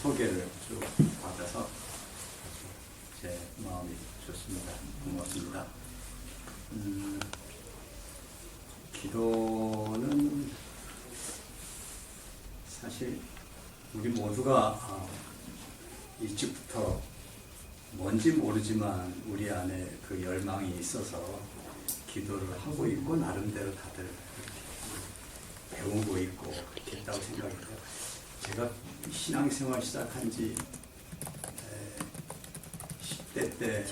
소개를 쭉 받아서 제 마음이 좋습니다. 고맙습니다. 기도는 사실 우리 모두가 일찍부터 뭔지 모르지만 우리 안에 그 열망이 있어서 기도를 하고 있고 나름대로 다들 배우고 있고 그렇게 했다고 생각해요. 제가 신앙생활 시작한 지 10대 때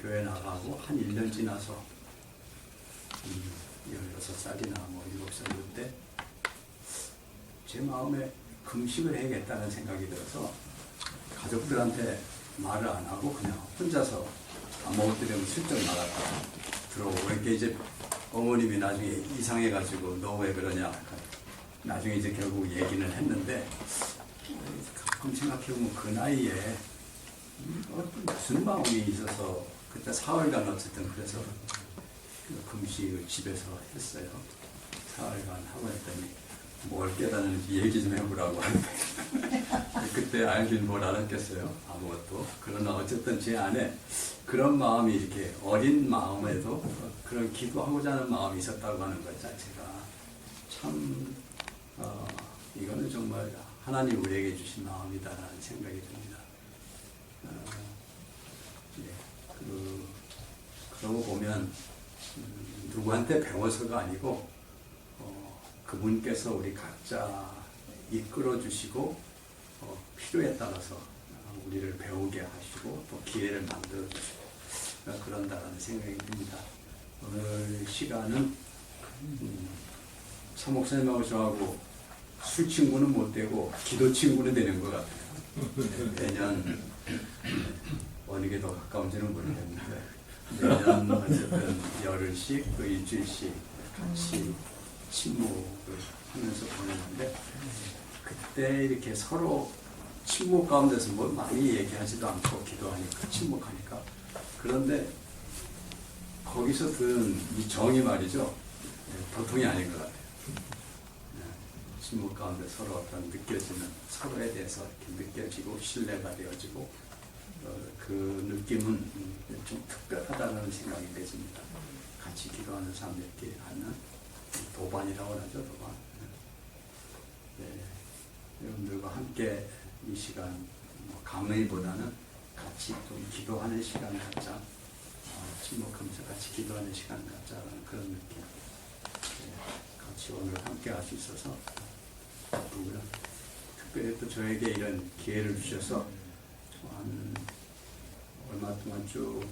교회 나가고 한 1년 지나서 16살이나 뭐 7살 때 제 마음에 금식을 해야겠다는 생각이 들어서 가족들한테 말을 안 하고 그냥 혼자서 밥 먹을 때 되면 슬쩍 나갔다가 들어오고 이렇게 이제 어머님이 나중에 이상해가지고 너 왜 그러냐 나중에 이제 결국 얘기는 했는데 가끔 생각해보면 그 나이에 무슨 마음이 있어서 그때 사흘간 어쨌든 그래서 금식을 집에서 했어요. 사흘간 하고 했더니 뭘 깨닫는지 얘기 좀 해보라고 하는데 그때 알긴 뭘 알았겠어요. 아무것도. 그러나 어쨌든 제 안에 그런 마음이 이렇게 어린 마음에도 그런 기도하고자 하는 마음이 있었다고 하는 것 자체가 참 이거는 정말 하나님 우리에게 주신 마음이다라는 생각이 듭니다. 그러고 보면 누구한테 배워서가 아니고 그분께서 우리 각자 이끌어 주시고 필요에 따라서 우리를 배우게 하시고 또 기회를 만들어 주시고 그런다라는 생각이 듭니다. 오늘 시간은 차 목사님하고 저하고 술 친구는 못 되고 기도 친구는 되는 것 같아요. 내년 어느 게 더 가까운지는 모르겠는데 내년 어쨌든 열흘씩 또 일주일씩 같이 침묵을 하면서 보내는데 그때 이렇게 서로 침묵 가운데서 뭐 많이 얘기하지도 않고 기도하니까 침묵하니까 그런데 거기서 든 이 정이 말이죠 보통이 아닌 것 같아요. 침묵 가운데 서로 어떤 느껴지는 서로에 대해서 이렇게 느껴지고 신뢰가 되어지고 그 느낌은 좀 특별하다는 생각이 되집니다. 같이 기도하는 사람들끼리 하는 도반이라고 하죠, 도반. 네, 여러분들과 함께 이 시간 강의보다는 같이 좀 기도하는 시간 갖자, 침묵하면서 같이 기도하는 시간 갖자라는 그런 느낌. 네, 같이 오늘 함께 할 수 있어서 특별히 또 저에게 이런 기회를 주셔서 한 얼마 동안 쭉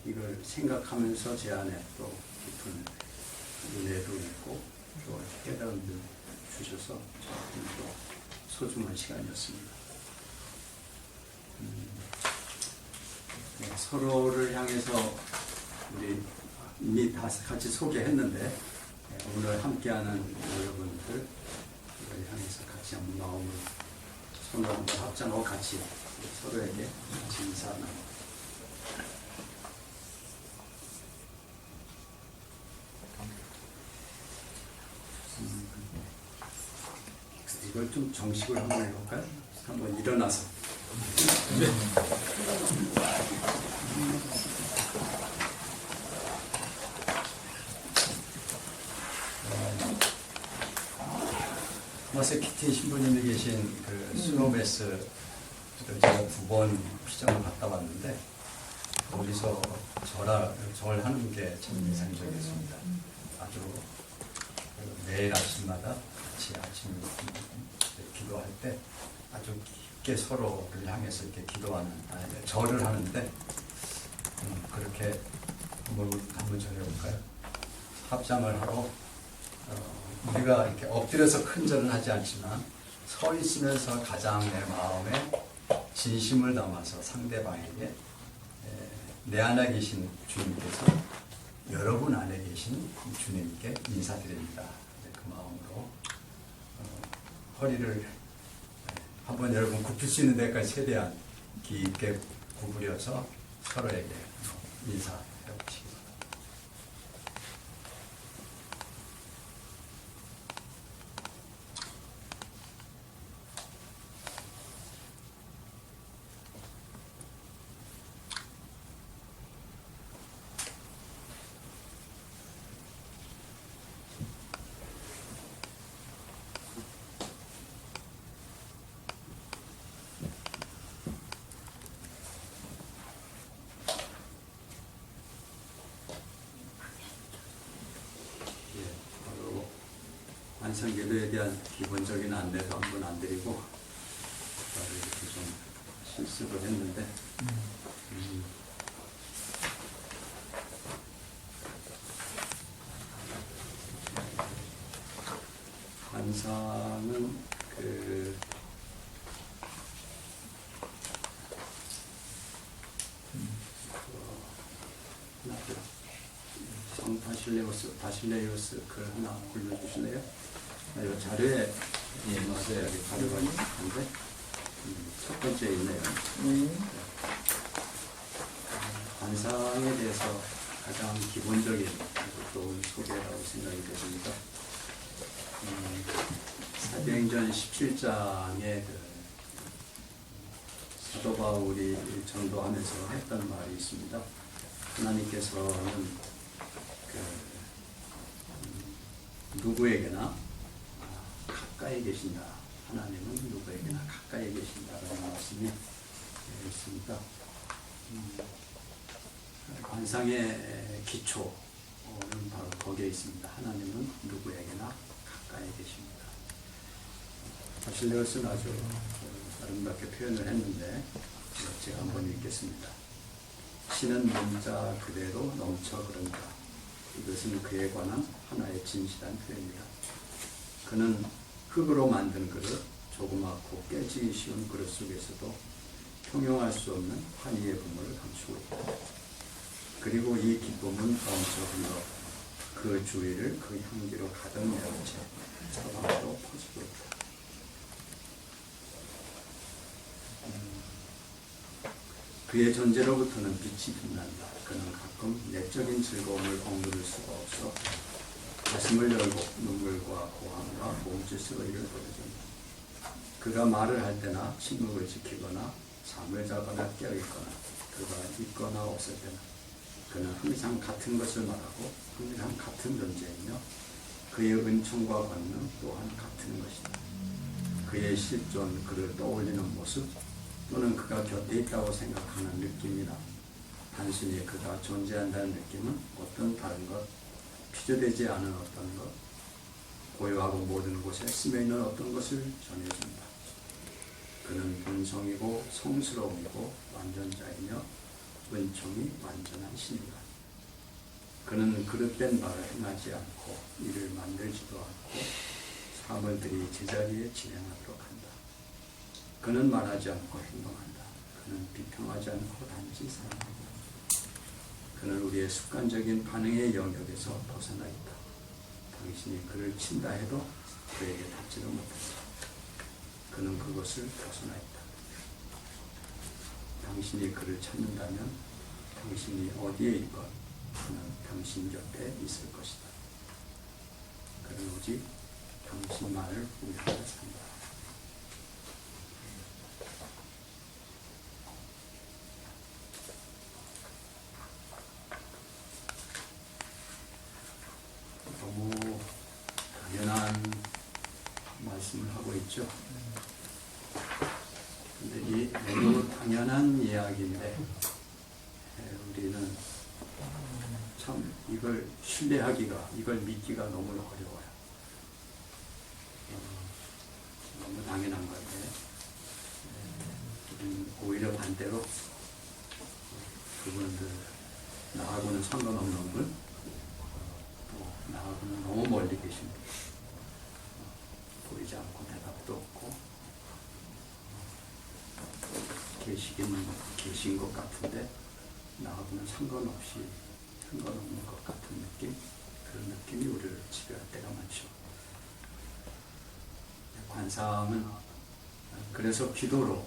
이걸 생각하면서 제 안에 또 깊은 은혜도 있고 또 깨달음도 주셔서 저한테는 또 소중한 시간이었습니다. 네, 서로를 향해서 우리 이미 다 같이 소개했는데 오늘 함께하는 여러분들 향해서 같이 한번 마음을 손을 한번 합장하고 같이 서로에게 같이 인사 나누고 이걸 좀 정식으로 한번 해볼까요? 한번 일어나서 마세키티 신부님이 계신 그 스노베스를 제가 2번 피정을 갔다 왔는데 거기서 절하는 게 참 인상적이었습니다. 아주 매일 아침마다 같이 아침 기도할 때 아주 깊게 서로를 향해서 이렇게 기도하는 절을 하는데 그렇게 한번 전해볼까요? 합장을 하고 우리가 이렇게 엎드려서 큰 절은 하지 않지만 서 있으면서 가장 내 마음에 진심을 담아서 상대방에게 내 안에 계신 주님께서 여러분 안에 계신 주님께 인사드립니다. 그 마음으로 허리를 한번 여러분 굽힐 수 있는 데까지 최대한 깊게 구부려서 서로에게 인사해 보시기 바랍니다. 관상기도에 대한 기본적인 안내도 한번 안 드리고 바로 이렇게 좀 실습을 했는데 관상은 성 바실레이오스 글 하나 올려주실래요? 이 자료에 맞아요. 여기 자료가 있는데 첫 번째에 있네요. 관상에 대해서 가장 기본적인 좋은 소개라고 생각이 됩니다. 사도행전 17장에 사도 바울이 전도하면서 했던 말이 있습니다. 하나님께서는 누구에게나 가까이 계신다. 하나님은 누구에게나 가까이 계신다라는 말씀이 있습니다. 관상의 기초는 바로 거기에 있습니다. 하나님은 누구에게나 가까이 계십니다. 바실레오스는 아주 아름답게 표현을 했는데 제가 한번 읽겠습니다. 신은 문자 그대로 넘쳐 흐른다. 이것은 그에 관한 하나의 진실한 표현이다. 그는 흙으로 만든 그릇, 조그맣고 깨지기 쉬운 그릇 속에서도 평용할 수 없는 환희의 분물을 감추고 있다. 그리고 이 기쁨은 넘쳐 흘러 그 주위를 그 향기로 가득 메운 채 사방으로 퍼지고 있다. 그의 존재로부터는 빛이 빛난다. 그는 가끔 내적인 즐거움을 억누를 수가 없어 가슴을 열고 눈물과 고함과 몸짓으로 이를 보여준다. 그가 말을 할 때나 침묵을 지키거나 잠을 자거나 깨어있거나 그가 있거나 없을 때나 그는 항상 같은 것을 말하고 항상 같은 존재이며 그의 은총과 권능 또한 같은 것이다. 그의 실존, 그를 떠올리는 모습 또는 그가 곁에 있다고 생각하는 느낌이나 단순히 그가 존재한다는 느낌은 어떤 다른 것, 피조되지 않은 어떤 것, 고요하고 모든 곳에 스며있는 어떤 것을 전해준다. 그는 본성이고 성스러움이고 완전자이며 은총이 완전한 신이다. 그는 그릇된 말을 행하지 않고 일을 만들지도 않고 사물들이 제자리에 진행하도록 한다. 그는 말하지 않고 행동한다. 그는 비평하지 않고 단지 사랑한다. 그는 우리의 습관적인 반응의 영역에서 벗어나 있다. 당신이 그를 친다 해도 그에게 닿지를 못한다. 그는 그것을 벗어나 있다. 당신이 그를 찾는다면 당신이 어디에 있건 그는 당신 곁에 있을 것이다. 그는 오직 당신만을 위하여 산다. 너무 당연한 말씀을 하고 있죠. 근데 이 너무 당연한 이야기인데 우리는 참 이걸 신뢰하기가, 이걸 믿기가 너무 어려워요. 너무 당연한 건데 오히려 반대로 그분들 나하고는 상관없는 분, 또 나하고는 너무 멀리 계신 분, 보이지 않고 대답도 없고 계신 것 같은데 나하고는 상관없는 것 같은 느낌, 그런 느낌이 우리를 지배할 때가 많죠. 관상은 그래서 기도로,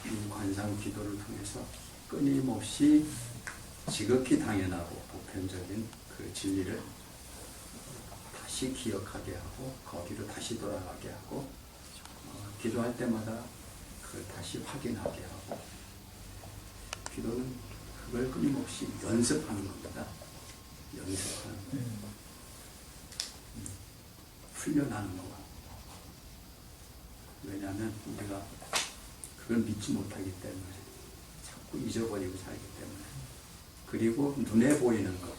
이 관상 기도를 통해서 끊임없이 지극히 당연하고 보편적인 그 진리를 다시 기억하게 하고 거기로 다시 돌아가게 하고 기도할 때마다 그걸 다시 확인하게 하고, 기도는 그걸 끊임없이 연습하는 겁니다. 연습하는 거예요. 훈련하는 거고. 왜냐하면 우리가 그걸 믿지 못하기 때문에, 자꾸 잊어버리고 살기 때문에. 그리고 눈에 보이는 것,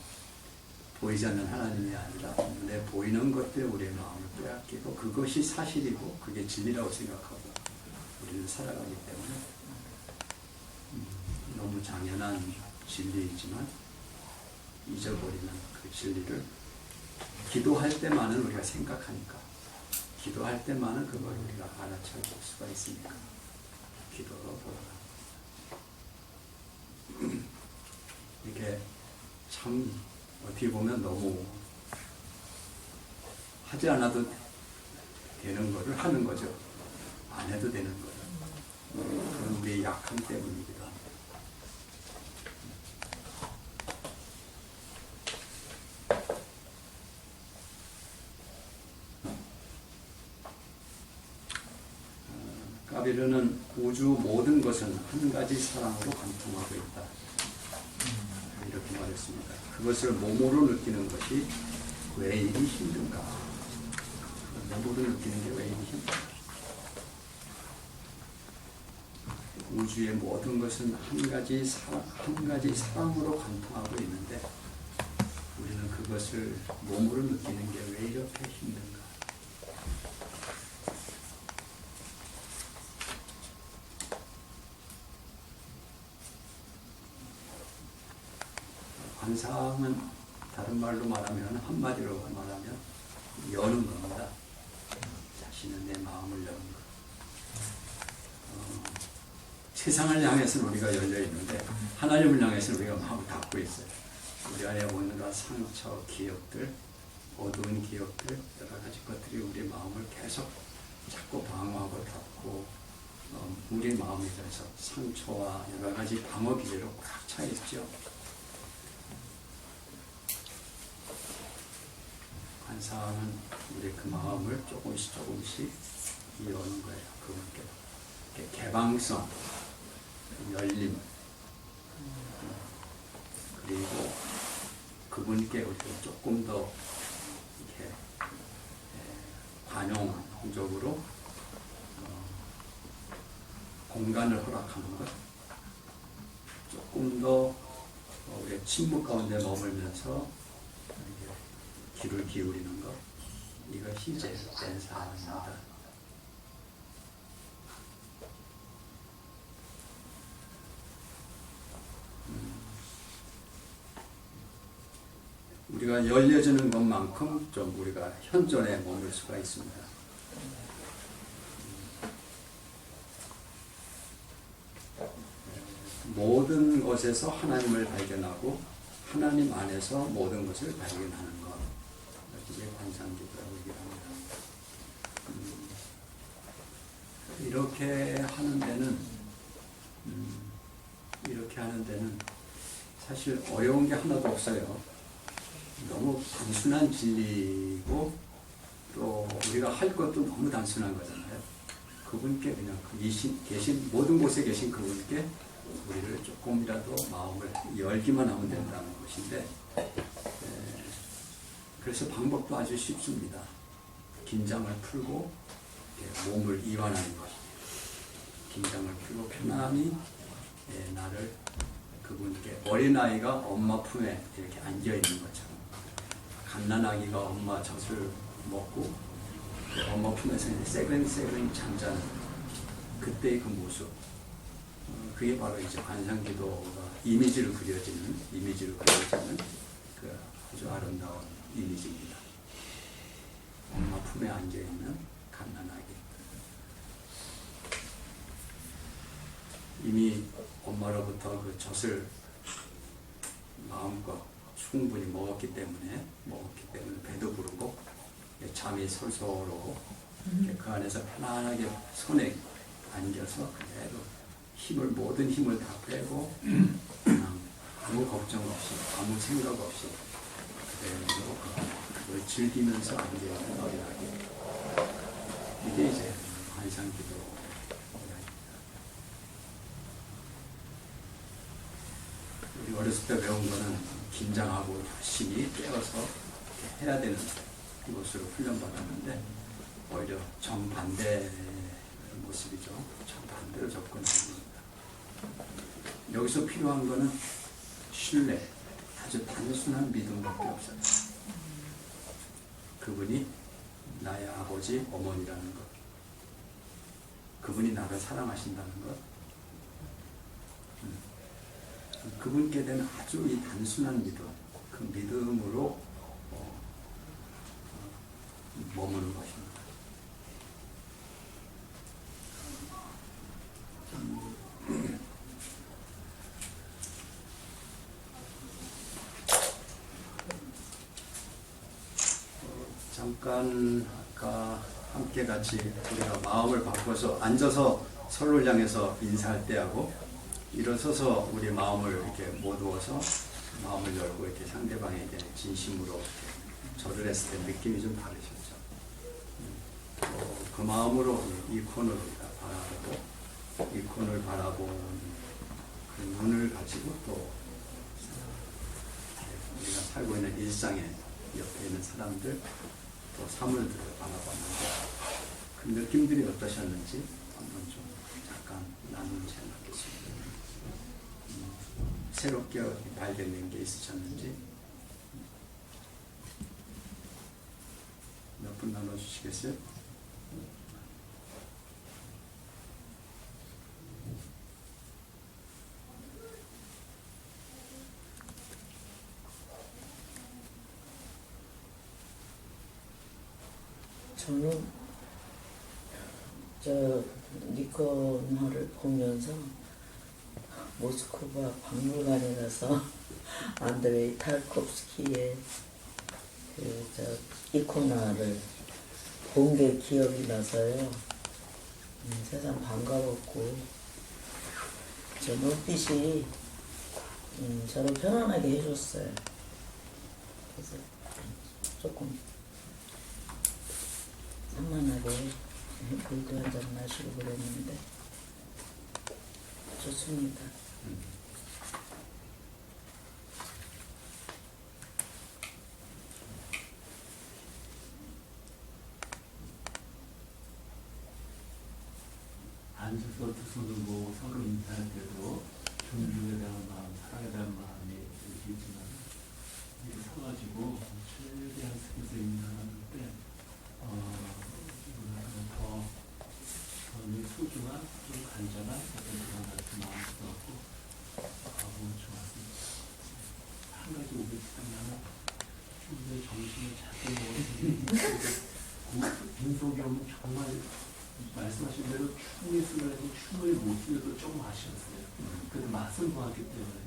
보이지 않는 하나님이 아니라 눈에 보이는 것들에 우리의 마음을 빼앗기고 그것이 사실이고 그게 진리라고 생각하고 우리는 살아가기 때문에 너무 당연한 진리이지만 잊어버리는 그 진리를 기도할 때만은 우리가 생각하니까 기도할 때만은 그걸 우리가 알아차릴 수가 있으니까 기도로 돌아갑니다. 이게 참 어떻게 보면 너무 하지 않아도 되는 거를 하는 거죠. 안 해도 되는 거죠. 그건 우리의 약함 때문이기도 합니다. 까비르는 우주 모든 것은 한 가지 사랑으로 관통하고 있다. 이렇게 말했습니다. 그것을 몸으로 느끼는 것이 왜 이리 힘든가? 몸으로 느끼는 게 왜 이리 힘든가? 우주의 모든 것은 한 가지 사랑으로 관통하고 있는데 우리는 그것을 몸으로 느끼는 게 왜 이렇게 힘든가? 관상은 다른 말로 말하면 한마디로 말하면 여는 겁니다. 자신은 내 마음을 여는 것. 세상을 향해서는 우리가 열려 있는데 하나님을 향해서는 우리가 마음을 닫고 있어요. 우리 안에 온갖 상처, 기억들, 어두운 기억들, 여러 가지 것들이 우리 마음을 계속 자꾸 방어하고 닫고 우리 마음에 대해서 상처와 여러 가지 방어 기제로 꽉 차 있죠. 관상은 우리 그 마음을 조금씩 여는 거예요. 그분께 개방성, 열림, 그리고 그분께 우리가 조금 더 이렇게 관용적으로 공간을 허락하는 것, 조금 더 우리가 침묵 가운데 머물면서 귀를 기울이는 것, 이것이 이제 된 사람입니다. 우리가 열려지는 것만큼 좀 우리가 현존에 머물 수가 있습니다. 모든 것에서 하나님을 발견하고 하나님 안에서 모든 것을 발견하는 것. 이게 관상기도라고 얘기합니다. 이렇게 하는 데는 사실 어려운 게 하나도 없어요. 너무 단순한 진리고 또 우리가 할 것도 너무 단순한 거잖아요. 그분께 그냥 계신 모든 곳에 계신 그분께 우리를 조금이라도 마음을 열기만 하면 된다는 것인데 그래서 방법도 아주 쉽습니다. 긴장을 풀고 몸을 이완하는 것. 긴장을 풀고 편안히 나를 그분께 어린아이가 엄마 품에 이렇게 앉아있는 것처럼 갓난아기가 엄마 젖을 먹고 엄마 품에서 새근새근 잠자는 그때의 그 모습, 그게 바로 이제 관상기도가 이미지로 그려지는 그 아주 아름다운 이미지입니다. 엄마 품에 앉아있는 갓난아기. 이미 엄마로부터 그 젖을 마음껏 충분히 먹었기 때문에 배도 부르고 잠이 솔솔하고 그 안에서 편안하게 손에 안겨서 그대로 모든 힘을 다 빼고 그냥 아무 걱정 없이 아무 생각 없이 그대로 그걸 즐기면서 앉아있는 어린아기. 이게 이제 관상기도. 우리 어렸을 때 배운 거는 긴장하고 열심히 깨어서 해야 되는 것으로 훈련받았는데 오히려 정반대 모습이죠. 정반대로 접근합니다. 여기서 필요한 거는 신뢰, 아주 단순한 믿음밖에 없어요. 그분이 나의 아버지, 어머니라는 것, 그분이 나를 사랑하신다는 것, 그분께 대한 아주 이 단순한 믿음, 그 믿음으로 머무는 것입니다. 잠깐 아까 함께 같이 우리가 마음을 바꿔서 앉아서 서로를 향해서 인사할 때하고 일어서서 우리 마음을 이렇게 모두어서 마음을 열고 이렇게 상대방에게 진심으로 이렇게 절을 했을 때 느낌이 좀 다르셨죠. 그 마음으로 이 코너를 우리가 바라보고 이 코너를 바라보는 그 눈을 가지고 또 우리가 살고 있는 일상에 옆에 있는 사람들 또 사물들을 바라봤는데 그 느낌들이 어떠셨는지 한번 좀 잠깐 나누는 시간 갖겠습니다. 새롭게 발견된 게 있으셨는지 몇 분 나눠주시겠어요? 저는 저 니코너를 보면서 모스크바 박물관에 가서 안드레이 탈콥스키의 이코나를 본 게 기억이 나서요. 세상 반가웠고 저 눈빛이 저를 편안하게 해줬어요. 그래서 조금 산만하게 물도 한잔 마시고 그랬는데 좋습니다. 앉아서 두 손을 모으고 서로 인사할 때도 존중에 대한 마음, 사랑에 대한 마음이 느끼지만 이렇게 서가지고 최대한 스페이스 인사하는 때 더 소중한, 좀 간절한 어떤 그런 같은 마음도 갖고 너무 좋았습니다. 한 가지 오백시다면 충분히 정신을 잡게 먹었으니 빈속염은 정말 말씀하신 대로 충분히 쓰려고 충분히 못 쓰려도 조금 아쉬웠어요. 그래도 맛은 보았기 때문에.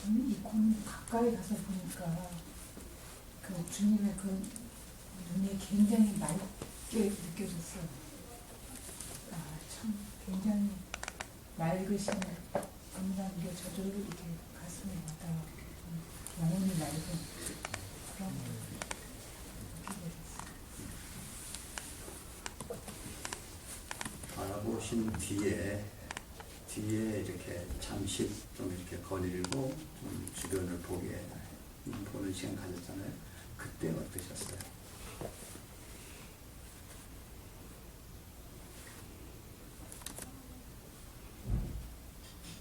저는 이콘 가까이 가서 보니까 그 주님의 그 눈이 굉장히 맑게 느껴졌어요. 참 굉장히 맑으신 분이라는 게 저절로 이렇게 가슴에 와닿아 영혼이 맑은 그런 느끼게 됐어요. 바라보신 뒤에 이렇게 잠시 좀 이렇게 거닐고 좀 주변을 보는 시간 가졌잖아요. 그때 어떠셨어요?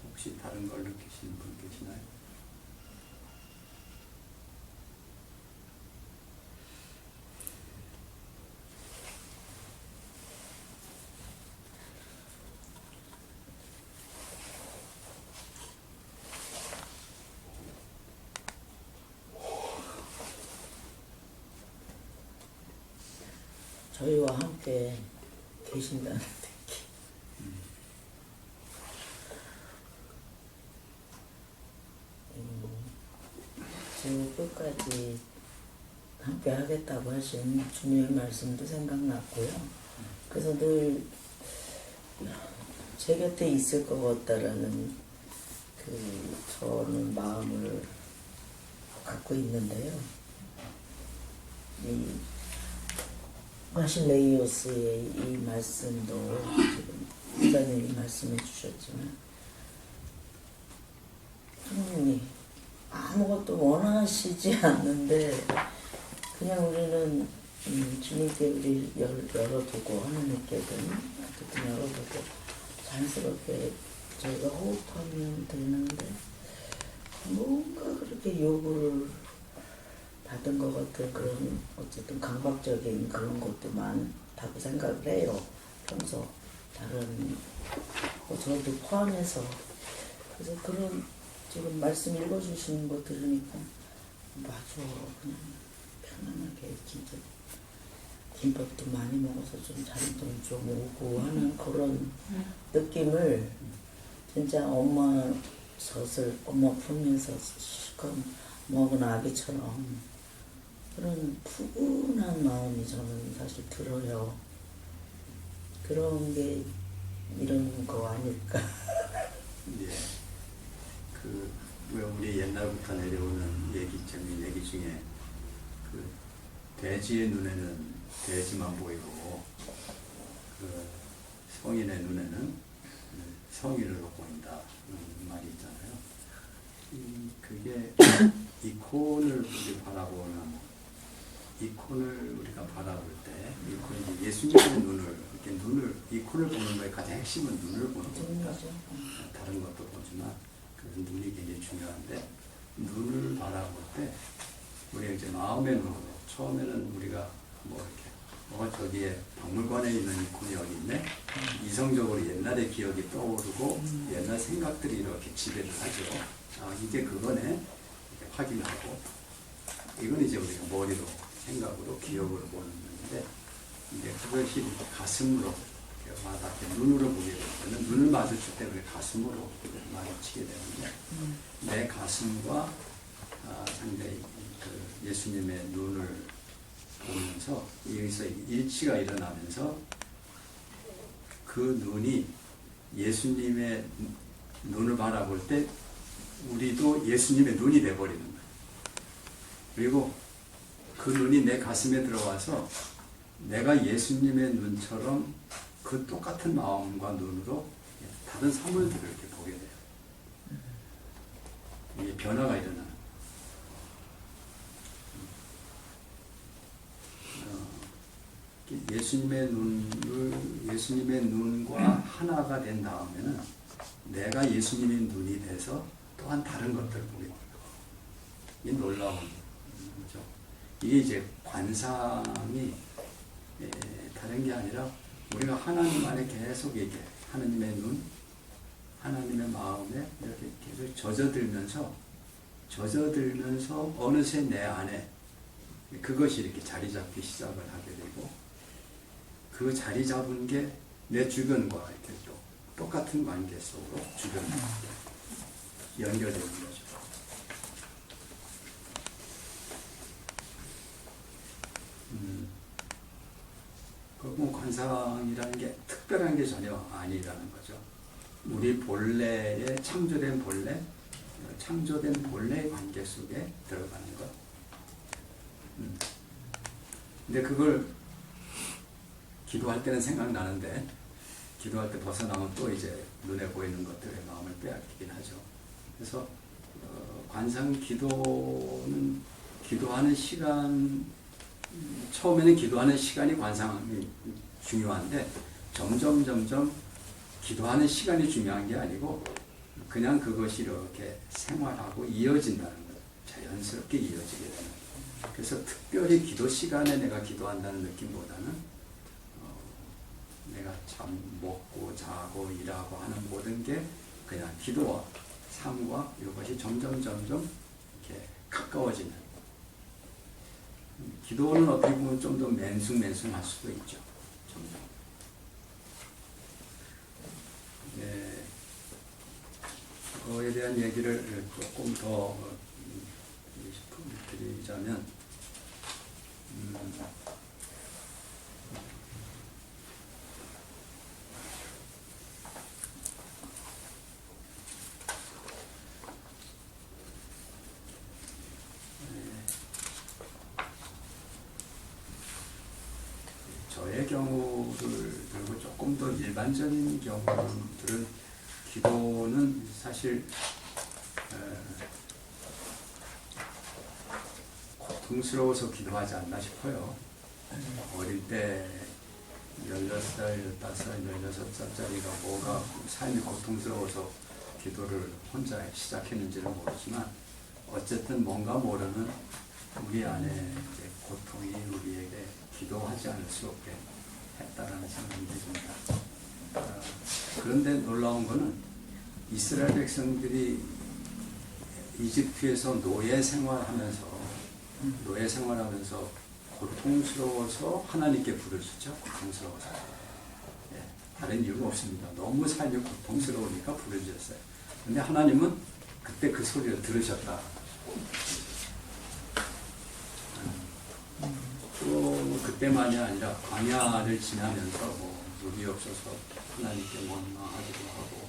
혹시 다른 걸 느끼시는 분 계시나요? 저희와 함께 계신다는 느낌. 지금 끝까지 함께 하겠다고 하신 주님의 말씀도 생각났고요. 그래서 늘 제 곁에 있을 것 같다라는 저는 마음을 갖고 있는데요. 이 바실레이오스의 이 말씀도 지금 부자님이 말씀해 주셨지만 하나님이 아무것도 원하시지 않는데 그냥 우리는 주님께 우리 열어두고 하나님께든 어쨌든 열어두고 자연스럽게 저희가 호흡하면 되는데 뭔가 그렇게 요구를 받은 것 같은 그런 어쨌든 강박적인 그런 것도 많다고 생각을 해요. 평소 다른 저도 포함해서. 그래서 그런 지금 말씀 읽어주시는 거 들으니까 맞아, 그냥 편안하게 진짜 김밥도 많이 먹어서 좀 잠도 좀 오고 하는 그런 느낌을 진짜 엄마 젖을 엄마 품면서 실컷 먹은 아기처럼 그런 푸근한 마음이 저는 사실 들어요. 그런 게 이런 거 아닐까. 예. 왜 우리 옛날부터 내려오는 얘기 중에 그 돼지의 눈에는 돼지만 보이고 그 성인의 눈에는 성인으로 보인다 말이 있잖아요. 그게 이콘을 우리가 바라볼 때 이콘이 예수님의 이콘을 보는 거에 가장 핵심은 눈을 보는 겁니다. 다른 것도 보지만 그 눈이 굉장히 중요한데 눈을 바라볼 때 우리가 이제 마음의 눈으로 처음에는 우리가 저기에 박물관에 있는 이콘이 여기 있네. 이성적으로 옛날의 기억이 떠오르고 옛날 생각들이 이렇게 지배를 하죠. 이게 그거네. 이렇게 확인하고 이건 이제 우리가 머리로 생각으로 기억으로 보는 건데 이제 그것이 가슴으로 와닿게 눈으로 보게 되면 눈을 마주칠 때 우리 가슴으로 마주치게 되는데 내 가슴과 상당히 그 예수님의 눈을 보면서 여기서 일치가 일어나면서 그 눈이 예수님의 눈을 바라볼 때 우리도 예수님의 눈이 돼버리는 거예요. 그리고 그 눈이 내 가슴에 들어와서 내가 예수님의 눈처럼 그 똑같은 마음과 눈으로 다른 사물들을 이렇게 보게 돼요. 이게 변화가 일어나는. 예수님의 눈과 하나가 된 다음에는 내가 예수님의 눈이 돼서 또한 다른 것들을 보게 돼요. 이 놀라운 거죠. 이게 이제 관상이 다른 게 아니라 우리가 하나님 안에 계속 이렇게 하나님의 눈, 하나님의 마음에 이렇게 계속 젖어들면서 어느새 내 안에 그것이 이렇게 자리 잡기 시작을 하게 되고 그 자리 잡은 게 내 주변과 이렇게 또 똑같은 관계 속으로 주변과 연결되는 거죠. 그리고 관상이라는 게 특별한 게 전혀 아니라는 거죠. 우리 본래의 창조된 본래의 관계 속에 들어가는 것. 근데 그걸 기도할 때는 생각나는데 기도할 때 벗어나면 또 이제 눈에 보이는 것들의 마음을 빼앗기긴 하죠. 그래서 관상 기도는 기도하는 시간 처음에는 기도하는 시간이 관상이 중요한데 점점 기도하는 시간이 중요한 게 아니고 그냥 그것이 이렇게 생활하고 이어진다는 거예요. 자연스럽게 이어지게 되는 거예요. 그래서 특별히 기도 시간에 내가 기도한다는 느낌보다는 내가 참 먹고 자고 일하고 하는 모든 게 그냥 기도와 삶과 이것이 점점 이렇게 가까워지는. 기도는 어떻게 보면 좀 더 맨숭맨숭할 수도 있죠. 점점. 네, 그거에 대한 얘기를 조금 더 드리자면, 저의 경우를 들고 조금 더 일반적인 경우들은 기도는 사실 고통스러워서 기도하지 않나 싶어요. 어릴 때 16살, 15살, 16살짜리가 뭐가 삶이 고통스러워서 기도를 혼자 시작했는지는 모르지만 어쨌든 뭔가 모르는 우리 안에 이제 고통이 우리에게 기도하지 않을 수 없게 했다라는 생각이 듭니다. 그런데 놀라운 것은 이스라엘 백성들이 이집트에서 노예 생활하면서 고통스러워서 하나님께 부르셨죠. 고통스러워서. 예, 다른 이유가 없습니다. 너무 삶이 고통스러우니까 부르셨어요. 근데 하나님은 그때 그 소리를 들으셨다. 또 그때만이 아니라 광야를 지나면서 뭐 물이 없어서 하나님께 원망하기도 하고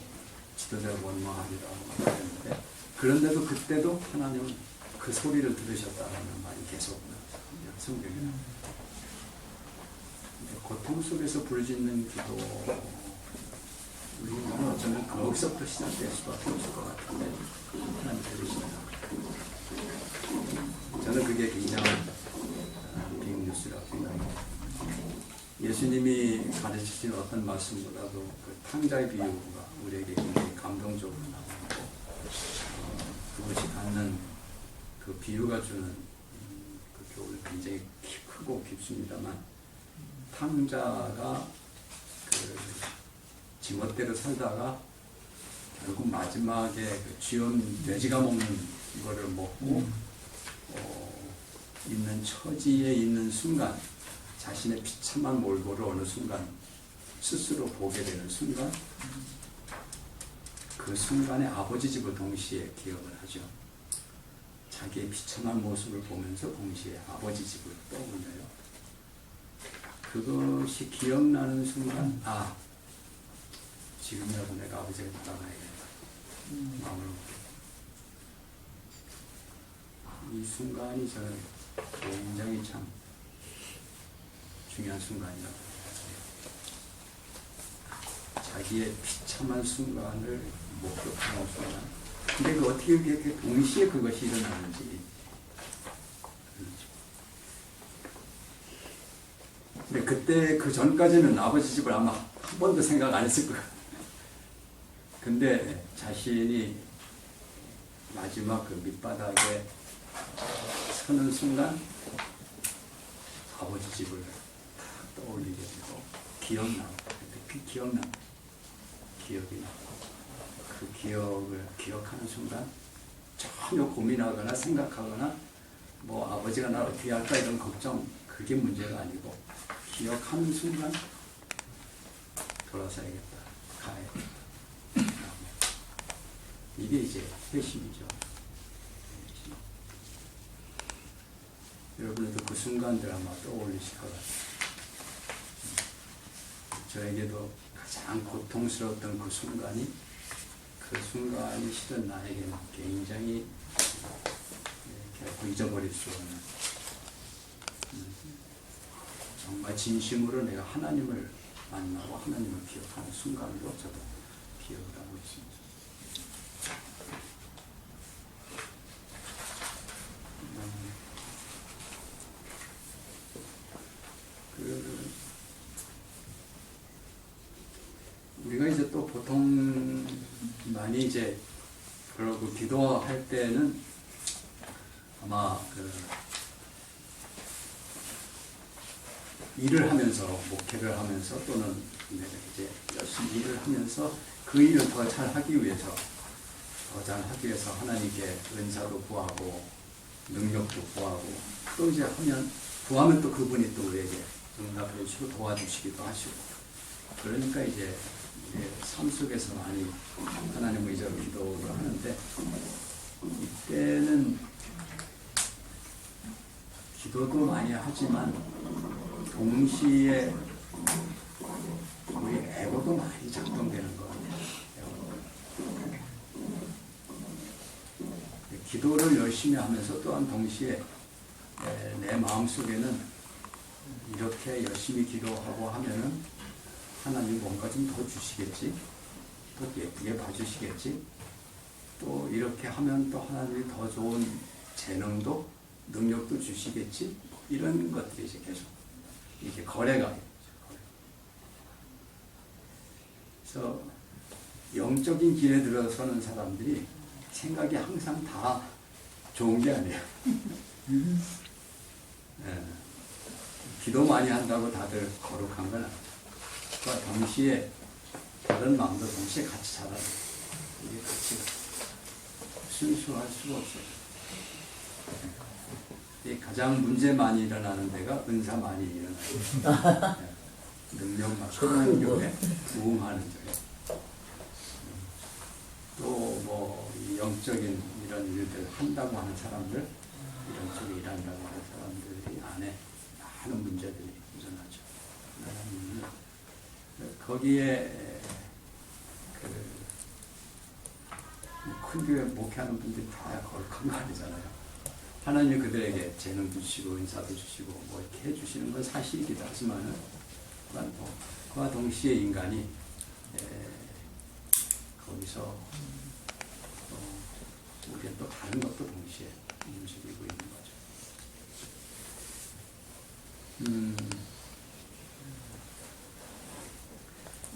지도자를 원망하기도 하고 그랬는데 그런데도 그때도 하나님은 그 소리를 들으셨다는 말이 계속 성경에 나옵니다. 고통 속에서 부르짖는 기도 우리는 어쩌면 거기서부터 시작될 수밖에 없을 것 같은데 하나님 들으신다. 저는 그게 굉장한 빅뉴스라고 생각합니다. 예수님이 가르치신 어떤 말씀보다도 그 탕자의 비유가 우리에게 굉장히 감동적으로 나오고 그것이 갖는 그 비유가 주는 그 교훈이 굉장히 크고 깊습니다만 탕자가 그 지멋대로 살다가 결국 마지막에 그 쥐온 돼지가 먹는 거를 먹고 있는 처지에 있는 순간 자신의 비참한 몰골을 어느 순간 스스로 보게 되는 순간 그 순간에 아버지 집을 동시에 기억을 하죠. 자기의 비참한 모습을 보면서 동시에 아버지 집을 떠올려요. 그것이 기억나는 순간 지금이라도 내가 아버지를 따라가야겠다. 마음을 먹게. 이 순간이 저는 굉장히 참 중요한 순간이라고 생각해요. 자기의 비참한 순간을 목격하는 순간. 근데 그 어떻게 이렇게 동시에 그것이 일어나는지. 근데 그때 그 전까지는 아버지 집을 아마 한 번도 생각 안 했을 것 같아요. 근데 자신이 마지막 그 밑바닥에 서는 순간 아버지 집을 떠올리게 되고 기억나고 기억이 나고 그 기억을 기억하는 순간 전혀 고민하거나 생각하거나 뭐 아버지가 나를 어떻게 할까 이런 걱정 그게 문제가 아니고 기억하는 순간 돌아서야겠다 가야겠다 이게 이제 회심이죠. 여러분들도 그 순간들 아마 떠올리실 것 같아요. 저에게도 가장 고통스러웠던 그 순간이 실은 나에게는 굉장히 결코 잊어버릴 수 없는 정말 진심으로 내가 하나님을 만나고 하나님을 기억하는 순간으로 저도 기억을 하고 있습니다. 우리가 이제 또 보통 많이 이제 그러고 기도할 때는 아마 일을 하면서 목회를 하면서 또는 이제 열심히 일을 하면서 그 일을 더 잘하기 위해서 하나님께 은사도 구하고 능력도 구하고 또 이제 구하면 또 그분이 또 우리에게 응답해 주시고 도와주시기도 하시고 그러니까 이제 삶 속에서 많이 하나님 의지로 기도를 하는데 이때는 기도도 많이 하지만 동시에 우리 애고도 많이 작동되는 것 같아요. 기도를 열심히 하면서 또한 동시에 내 마음속에는 이렇게 열심히 기도하고 하면은 하나님 뭔가 좀 더 주시겠지, 또 예쁘게 봐주시겠지, 또 이렇게 하면 또 하나님이 더 좋은 재능도 능력도 주시겠지, 이런 것들이 이제 계속 이게 거래가. 그래서 영적인 길에 들어서는 사람들이 생각이 항상 다 좋은 게 아니에요. 예. 기도 많이 한다고 다들 거룩한 건 아니에요. 그와 동시에 다른 마음도 동시에 같이 자라요. 이게 같이 순수할 수가 없어요. 이 가장 문제 많이 일어나는 데가 은사 많이 일어나요. 예. 능력 많은 교회, 부흥하는 교회. 또 뭐 영적인 이런 일들 한다고 하는 사람들, 이런 쪽에 일한다고 하는 사람들이 안에 많은 문제들이 일어나죠. 거기에 큰 교회 목회하는 분들이 다 거룩한 거 아니잖아요. 하나님이 그들에게 재능 주시고 인사도 주시고 뭐 이렇게 해주시는 건 사실이기도 하지만은 그와 동시에 인간이 거기서 우리는 또 다른 것도 동시에 움직이고 있는 거죠.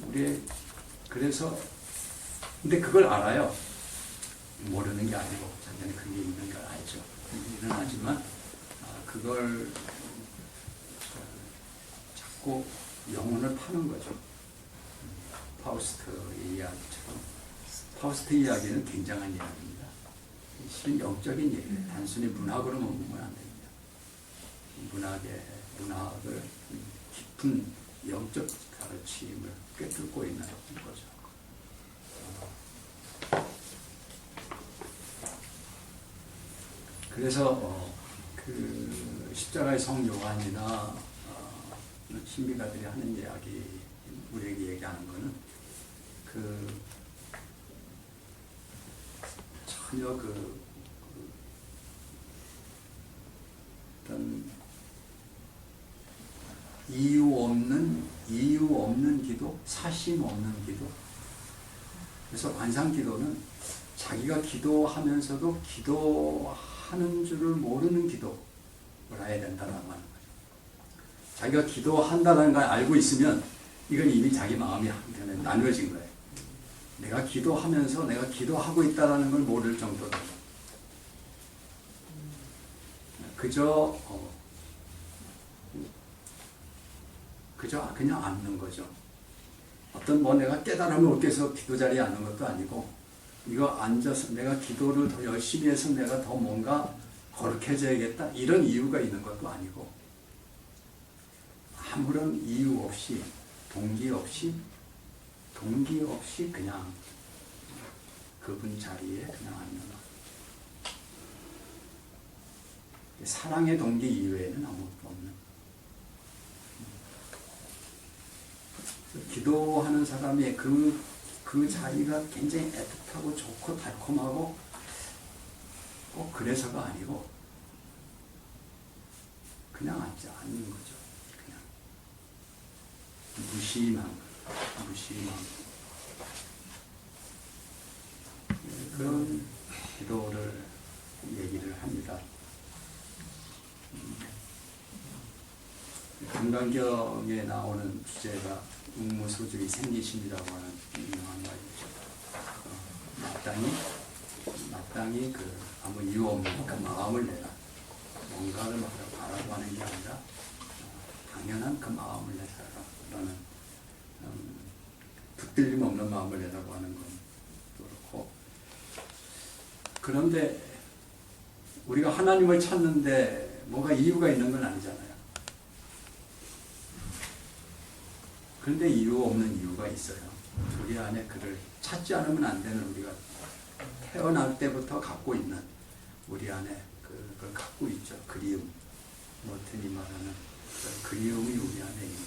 우리 그래서 근데 그걸 알아요. 모르는 게 아니고 자기는 그게 있는 걸 알죠. 일어나지만 그걸 자꾸 영혼을 파는 거죠. 파우스트의 이야기처럼. 파우스트 이야기는 굉장한 이야기입니다. 실은 영적인 얘기예요. 단순히 문학으로만 보면 안 됩니다. 문학을 깊은 영적 가르침을 꿰뚫고 있는 거죠. 그래서 그 십자가의 성 요한이나 신비가들이 하는 이야기, 우리에게 얘기하는 거는 전혀 어떤 이유 없는 기도, 사심 없는 기도. 그래서 관상 기도는 자기가 기도하면서도 기도하는 줄을 모르는 기도를 해야 된다라고 하는 거죠. 자기가 기도한다는 걸 알고 있으면 이건 이미 자기 마음이 한편에 나누어진 거예요. 내가 기도하면서 내가 기도하고 있다는 걸 모를 정도로 그저 그냥 앉는 거죠. 어떤 내가 깨달음을 얻기 위해서 기도 자리에 앉는 것도 아니고 이거 앉아서 내가 기도를 더 열심히 해서 내가 더 뭔가 거룩해져야겠다 이런 이유가 있는 것도 아니고 아무런 이유 없이 동기 없이 그냥 그분 자리에 그냥 앉는 것. 사랑의 동기 이외에는 아무것도 없는. 기도하는 사람의 그 자리가 굉장히 애틋하고 좋고 달콤하고 꼭 그래서가 아니고 그냥 앉는 거죠. 그냥 무심한 그런 기도를 얘기를 합니다. 금강경에 나오는 주제가 웅무소주의 생기심이라고 하는 유명한 말이죠. 마땅히 아무 이유 없는 그 마음을 내라. 뭔가를 바라고 하는 게 아니라 당연한 그 마음을 내라라는 붙들림 없는 마음을 내라고 하는 건 그렇고. 그런데 우리가 하나님을 찾는데 뭐가 이유가 있는 건 아니잖아요. 그런데 이유 없는 이유가 있어요. 우리 안에 그를 찾지 않으면 안 되는 우리가 태어날 때부터 갖고 있는 우리 안에 그걸 갖고 있죠. 그리움. 머튼이 말하는 그 그리움이 우리 안에 있는.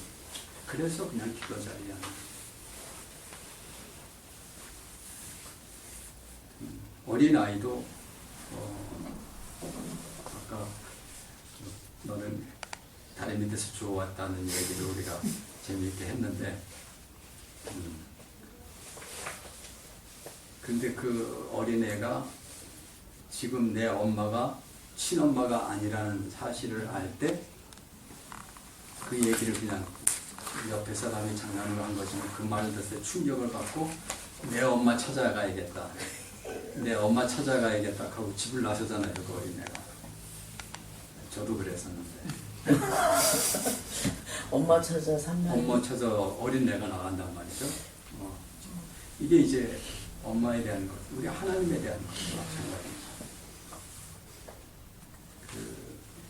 그래서 그냥 기도 자리에 앉는. 어린아이도 아까 너는 다리 밑에서 주워왔다는 얘기를 우리가 재미있게 했는데 근데 그 어린애가 지금 내 엄마가 친엄마가 아니라는 사실을 알 때 그 얘기를 그냥 옆에 사람이 장난으로 한 거지만 그 말을 듣고 충격을 받고 내 엄마 찾아가야겠다. 내 엄마 찾아가야겠다 하고 집을 나서잖아요, 그 어린애가. 저도 그랬었는데. 엄마 찾아 3년. 엄마 찾아 어린애가 나간단 말이죠. 이게 이제 엄마에 대한 것, 우리 하나님에 대한 것과 마찬가지입니다.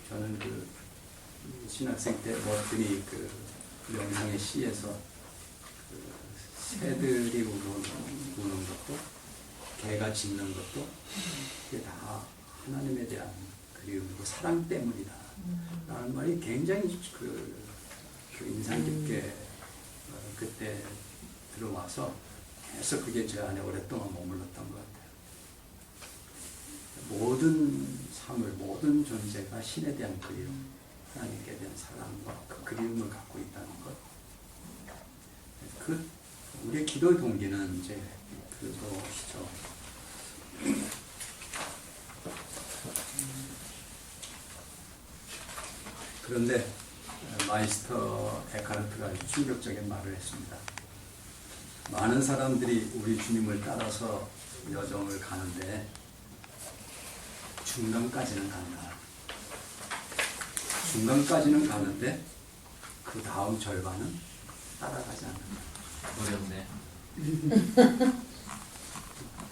저는 신학생 때 뭐더니 명상의 시에서 새들이 우는 것도 개가 짖는 것도 이게 다 하나님에 대한 그리움이고 사랑 때문이다 라는 말이 굉장히 인상 깊게 그때 들어와서 계속 그게 제 안에 오랫동안 머물렀던 것 같아요. 모든 사물, 모든 존재가 신에 대한 그리움, 하나님께 대한 사랑과 그 그리움을 갖고 있다는 것. 우리의 기도의 동기는 이제 그것이죠. 그런데 마이스터 에카르트가 아주 충격적인 말을 했습니다. 많은 사람들이 우리 주님을 따라서 여정을 가는데 중간까지는 간다. 중간까지는 가는데 그 다음 절반은 따라가지 않는다. 어렵네.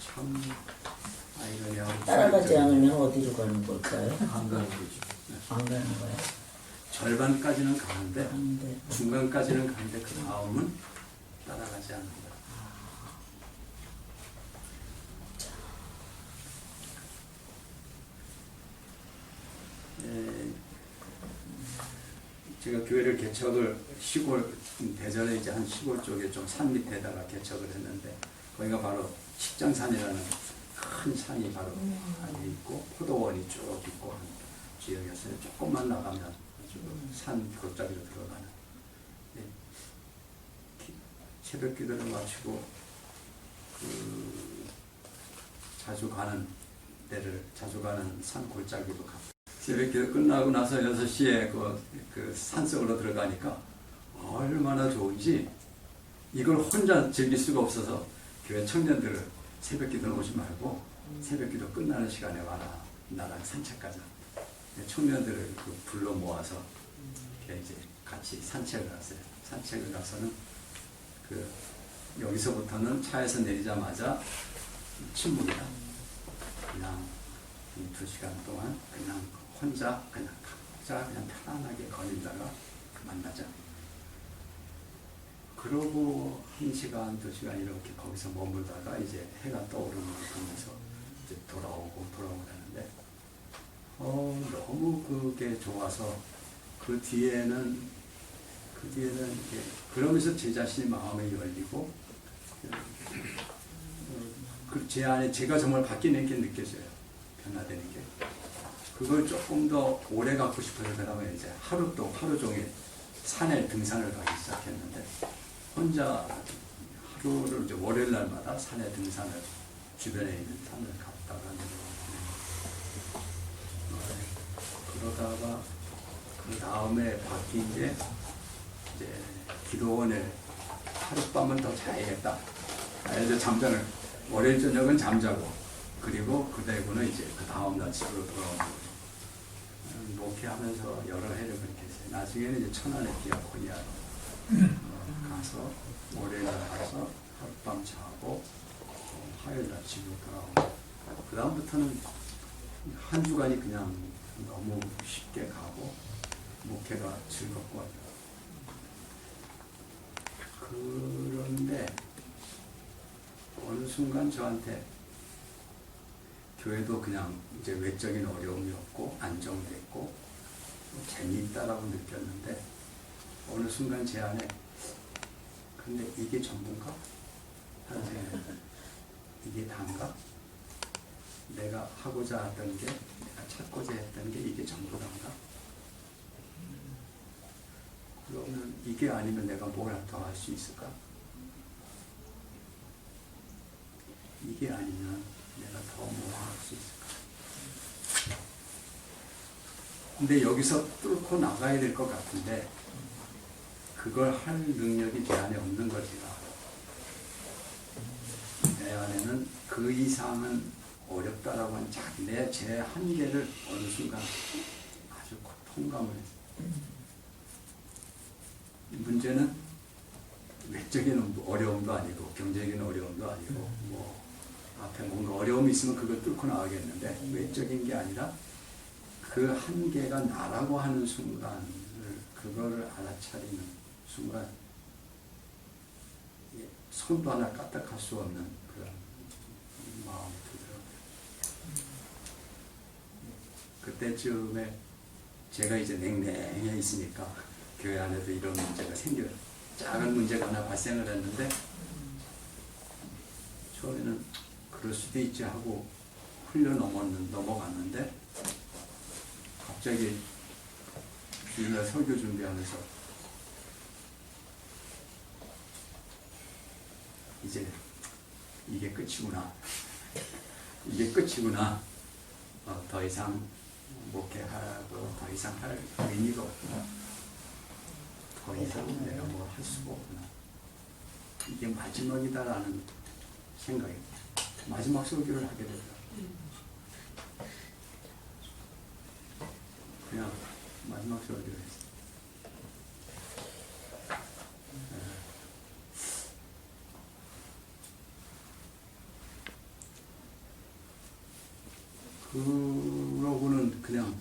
참 아이러니하고 따라가지 않으면 어디로 가는 걸까요? 안 가는 거지. 안 가는 거야. 절반까지는 가는데 가는데 중간까지는 가는데 그 다음은 따라가지 않는다. 제가 교회를 개척을 대전에 이제 한 시골 쪽에 좀 산 밑에다가 개척을 했는데 거기가 바로 식장산이라는 큰 산이 바로 안에 있고 포도원이 쭉 있고 한 지역이었어요. 조금만 나가면 아주 산 골짜기로 들어가는. 새벽 기도를 마치고 자주 가는 산 골짜기로 가고 새벽 기도 끝나고 나서 6시에 그 산속으로 들어가니까 얼마나 좋은지 이걸 혼자 즐길 수가 없어서 교회 청년들을 새벽 기도는 오지 말고 새벽 기도 끝나는 시간에 와라. 나랑 산책가자. 청년들을 불러 모아서 이제 같이 산책을 갔어요. 산책을 가서는 여기서부터는 차에서 내리자마자 침묵이다. 그냥 2시간 동안 그냥 혼자 각자 그냥 편안하게 거닐다가 만나자. 그러고 1시간, 2시간 이렇게 거기서 머물다가 이제 해가 떠오르는 걸 보면서 이제 돌아오고 하는데 너무 그게 좋아서 그 뒤에는 이제 그러면서 제 자신의 마음이 열리고 제 안에 제가 정말 바뀌는 게 느껴져요. 변화되는 게. 그걸 조금 더 오래 갖고 싶어서 그다음에 이제 하루 종일 산에 등산을 가기 시작했는데 혼자 하루를 이제 월요일 날마다 산에 등산을 주변에 있는 산을 갔다가 그러다가 그 다음에 바뀐 게 이제 기도원에 하룻밤은 더 자야겠다. 이제 월요일 저녁은 잠자고 그리고 그대구는 이제 그 다음날 집으로 돌아오는 거죠. 목회하면서 여러 해를 그렇게 했어요. 나중에는 이제 천안의 디아코니아로 가서 월요일날 가서 하룻밤 자고 화요일날 집으로 돌아오고 그 다음부터는 한 주간이 그냥 너무 쉽게 가고 목회가 즐겁고 그런데 어느 순간 저한테 교회도 그냥 이제 외적인 어려움이 없고 안정됐고 재미있다라고 느꼈는데 어느 순간 제 안에 근데 이게 전부인가? 하는 생각이 이게 다인가? 내가 하고자 했던 게 내가 찾고자 했던 게 이게 전부인가? 그러면 이게 아니면 내가 뭘 더 할 수 있을까? 이게 아니면 내가 더 뭐 할 수 있을까? 근데 여기서 뚫고 나가야 될 것 같은데 그걸 할 능력이 제 안에 없는 거지라. 내 안에는 그 이상은 어렵다라고 하는 제 한계를 어느 순간 아주 통감을 했어요. 문제는 외적인 어려움도 아니고 경제적인 어려움도 아니고 뭐 앞에 뭔가 어려움이 있으면 그걸 뚫고 나가겠는데 외적인 게 아니라 그 한계가 나라고 하는 순간을 그거를 알아차리는 순간 손도 하나 까딱할 수 없는 그런 마음이 들더라고요. 그때쯤에 제가 이제 냉랭해 있으니까 교회 안에도 이런 문제가 생겨요. 작은 문제가 하나 발생을 했는데 처음에는 그럴 수도 있지 하고 넘어갔는데 갑자기 주일날 설교 준비하면서 이제 이게 끝이구나. 이게 끝이구나. 더 이상 목회하고 더 이상 할 의미가 없구나. 더 이상 내가 뭘 할 수가 없구나. 이게 마지막이다라는 생각이 마지막 설교를 하게 되더라고요. 그냥 마지막 설교를 했어요. 그러고는 그냥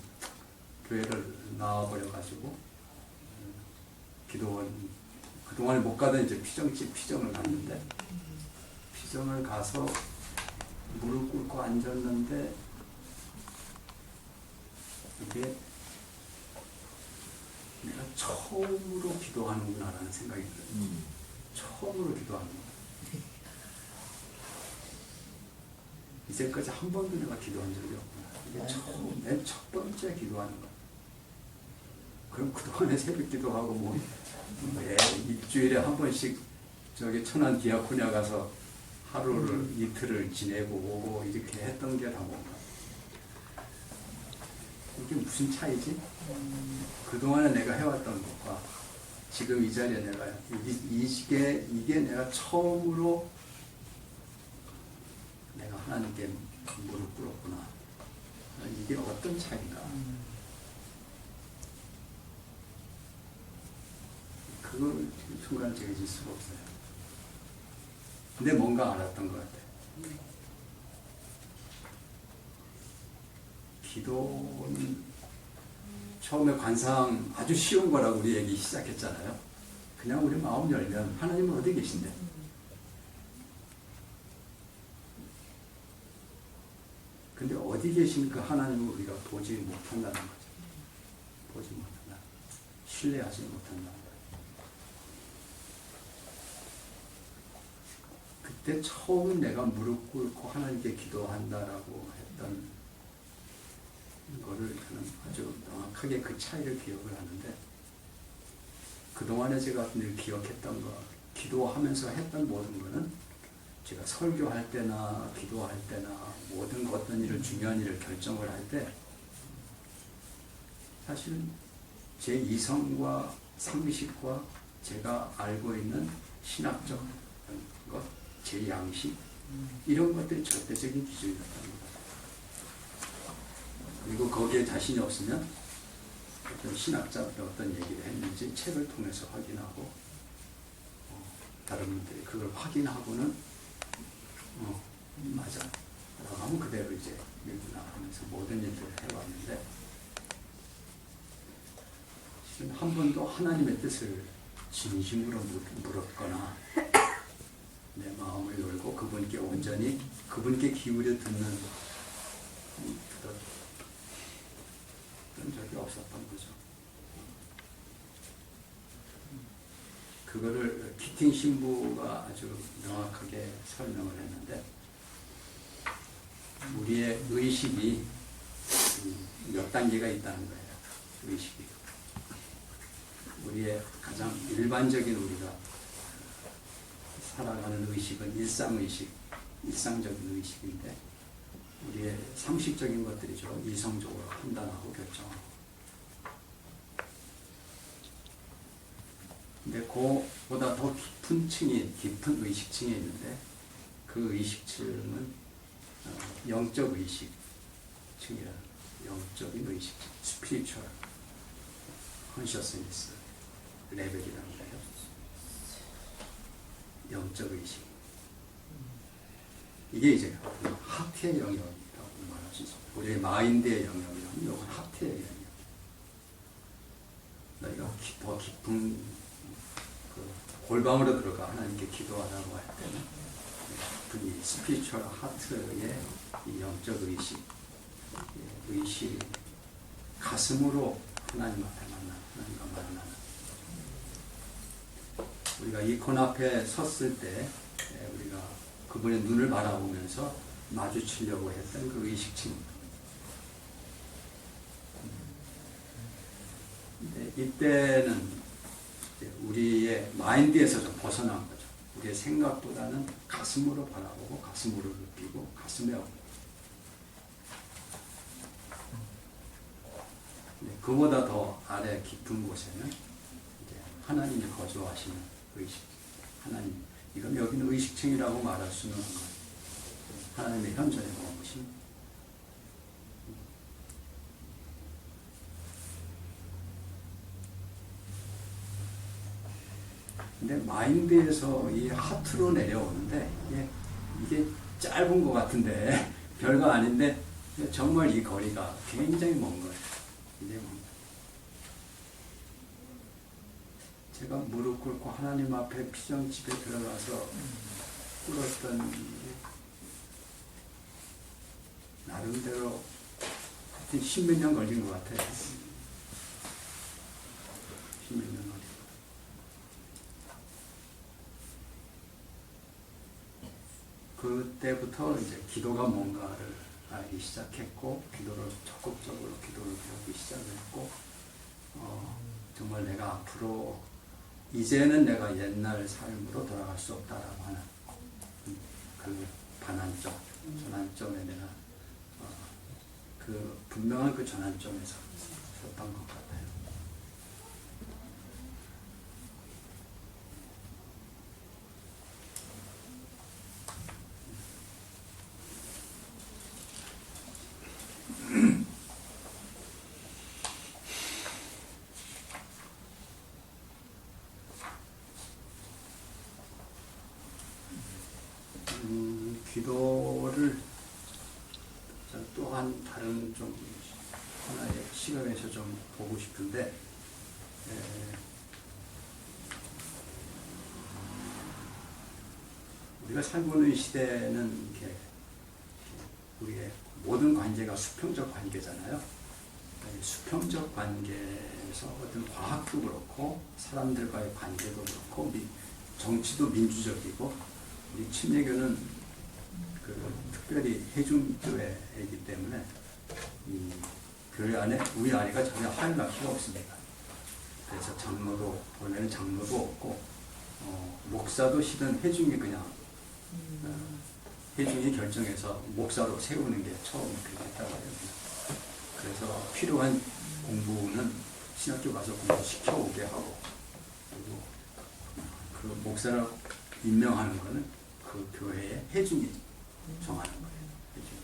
교회를 나와버려가지고 기도원 그동안에 못 가던 이제 피정을 갔는데 피정을 가서 무릎 꿇고 앉았는데 이게 내가 처음으로 기도하는구나라는 생각이 들어요. 처음으로 기도하는 거야. 이제까지 한 번도 내가 기도한 적이 없구나. 이게 처음, 맨 첫 번째 기도하는 거야. 그럼 그동안에 새벽 기도하고 일주일에 한 번씩 저기 천안 디아코니아 가서 하루를 이틀을 지내고 오고 이렇게 했던 게 다 뭔가. 이게 무슨 차이지? 그동안에 내가 해왔던 것과 지금 이 자리에 내가 이게 내가 처음으로 내가 하나님께 무릎 꿇었구나. 이게 어떤 차이인가? 그걸 순간 제가 잊을 수가 없어요. 근데 뭔가 알았던 것 같아요. 기도는 처음에 관상 아주 쉬운 거라고 우리 얘기 시작했잖아요. 그냥 우리 마음 열면 하나님은 어디 계신데? 근데 어디 계신 그 하나님을 우리가 보지 못한다는 거죠. 보지 못한다. 신뢰하지 못한다는 거죠. 그때 처음 내가 무릎 꿇고 하나님께 기도한다라고 했던 거를 저는 아주 명확하게 그 차이를 기억을 하는데 그동안에 제가 늘 기억했던 거, 기도하면서 했던 모든 거는 제가 설교할 때나 기도할 때나 모든 어떤 일을 중요한 일을 결정을 할 때 사실 제 이성과 상식과 제가 알고 있는 신학적 것, 제 양식 이런 것들이 절대적인 기준이었다는 것. 그리고 거기에 자신이 없으면 어떤 신학자들이 어떤 얘기를 했는지 책을 통해서 확인하고 다른 분들이 그걸 확인하고는 맞아 라고 하면 그대로 이제 밀고 나가면서 모든 일들을 해왔는데 실은 한 번도 하나님의 뜻을 진심으로 물었거나 내 마음을 열고 그분께 온전히 그분께 기울여 듣는 그런 적이 없었던 거죠. 그거를 키팅 신부가 아주 명확하게 설명을 했는데 우리의 의식이 몇 단계가 있다는 거예요. 의식이. 우리의 가장 일반적인 우리가 살아가는 의식은 일상의식, 일상적인 의식인데 우리의 상식적인 것들이죠. 이성적으로 판단하고 결정하고. 근데 근데 그보다 더 깊은 의식층이 있는데 그 의식층은 영적 의식층이라 영적인 의식층, spiritual consciousness 레벨이라는 거예요. 영적 의식. 이게 이제 하트의 영역이라고 말할 수 있습니다. 우리의 마인드의 영역이라면 이건 하트의 영역. 너희가 더 깊은 그 골방으로 들어가 하나님께 기도하라고 할 때는 이 스피리추얼 하트의 이 영적 의식 가슴으로 하나님 앞에 하나님과 만나는 우리가 이콘 앞에 섰을 때 우리가 그분의 눈을 바라보면서 마주치려고 했던 그 의식층입니다. 이때는 우리의 마인드에서 좀 벗어난 거죠. 우리의 생각보다는 가슴으로 바라보고 가슴으로 느끼고 가슴에 오고 그보다 더 아래 깊은 곳에는 이제 하나님이 거주하시는 의식, 하나님, 이건 여기는 의식층이라고 말할 수는 없는 거예요. 하나님의 현존에 머무신. 근데 마인드에서 이 하트로 내려오는데 이게 짧은 것 같은데 별거 아닌데 정말 이 거리가 굉장히 먼 거예요. 굉장히 먼 거예요. 제가 무릎 꿇고 하나님 앞에 피정집에 들어가서 꿇었던 나름대로 하여튼 10몇 년 걸린 것 같아요. 10몇 년 걸린 것 같아요. 그때부터 이제 기도가 뭔가를 알기 시작했고, 기도를 적극적으로 기도를 배우기 시작했고, 정말 내가 앞으로 이제는 내가 옛날 삶으로 돌아갈 수 없다라고 하는 그 반환점, 전환점에 내가 그 분명한 그 전환점에서 섰던 것 같아요. 기도를 또한 다른 좀 하나의 시각에서 좀 보고 싶은데, 우리가 살고 있는 시대는 이렇게 우리의 모든 관계가 수평적 관계잖아요. 수평적 관계에서 어떤 과학도 그렇고 사람들과의 관계도 그렇고 정치도 민주적이고, 우리 침례교는 특별히 해중교회이기 때문에 이 교회 안에 위아래가 전혀 하이라키가 없습니다. 그래서 장로도 원래는 장로도 없고 목사도 실은 해중이 그냥 해중이 결정해서 목사로 세우는 게 처음 그렇게 했다고 해요. 그래서 필요한 공부는 신학교 가서 공부 시켜오게 하고, 그리고 그 목사를 임명하는 거는 그 교회의 해중이 정하는 거예요. 해중.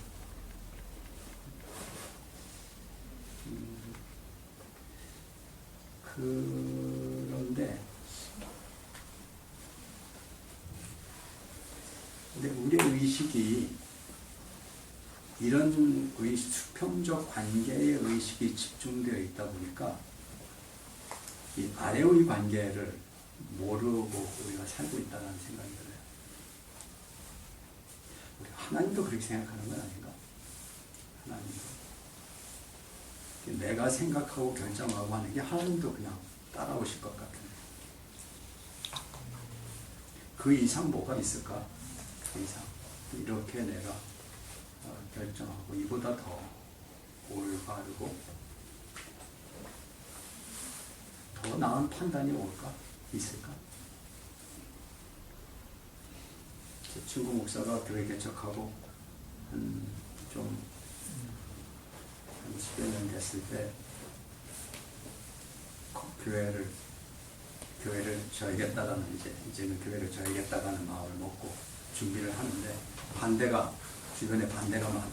근데 우리의 의식이 이런 수평적 관계의 의식이 집중되어 있다 보니까 이 아래의 관계를 모르고 우리가 살고 있다는 생각이 들어요. 우리 하나님도 그렇게 생각하는 건 아닌가? 하나님도. 내가 생각하고 결정하고 하는 게 하나님도 그냥 따라오실 것 같은데. 그 이상 뭐가 있을까? 그 이상. 이렇게 내가 결정하고 이보다 더 올바르고 더 나은 판단이 올까? 있을까? 제 친구 목사가 교회 개척하고 한 10여 년 됐을 때 교회를 교회를 져야겠다라는 이제는 교회를 져야겠다라는 마음을 먹고 준비를 하는데 반대가 주변에 반대가 많아요.